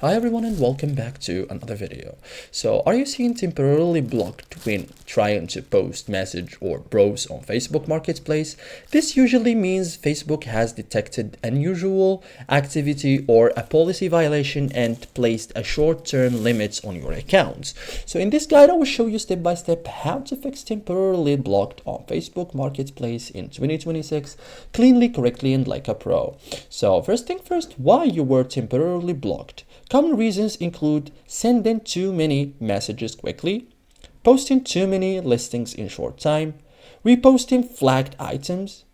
Hi everyone and welcome back to another video. So are you seeing temporarily blocked when trying to post, message or browse on Facebook Marketplace? This usually means Facebook has detected unusual activity or a policy violation and placed a short-term limits on your accounts. So in this guide I will show you step by step how to fix temporarily blocked on Facebook Marketplace in 2026 cleanly, correctly and like a pro. So first thing first, why you were temporarily blocked. Common reasons include sending too many messages quickly, posting too many listings in short time, reposting flagged items,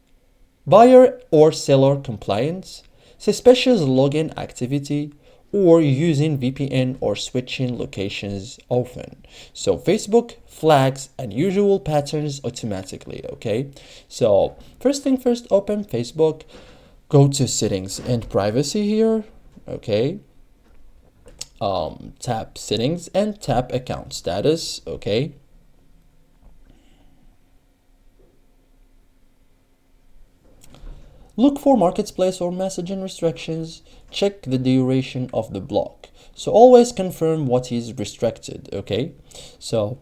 buyer or seller compliance, suspicious login activity, or using VPN or switching locations often. So Facebook flags unusual patterns automatically, okay? So first thing first, open Facebook, go to settings and privacy here, okay? Tap settings and tap account status, okay? Look for marketplace or messaging restrictions. Check the duration of the block. So always confirm what is restricted, okay? So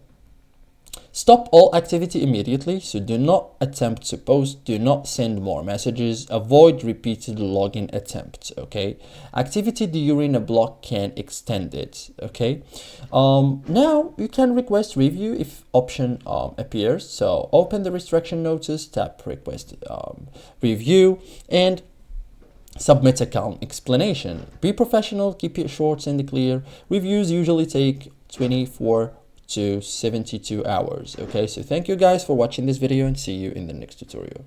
stop all activity immediately. So do not attempt to post, do not send more messages, avoid repeated login attempts, okay? Activity during a block can extend it, okay? Now you can request review if option appears. So open the restriction notice, tap request review and submit account explanation. Be professional, keep it short and clear. Reviews usually take 24 to 72 hours. Okay, so thank you guys for watching this video and see you in the next tutorial.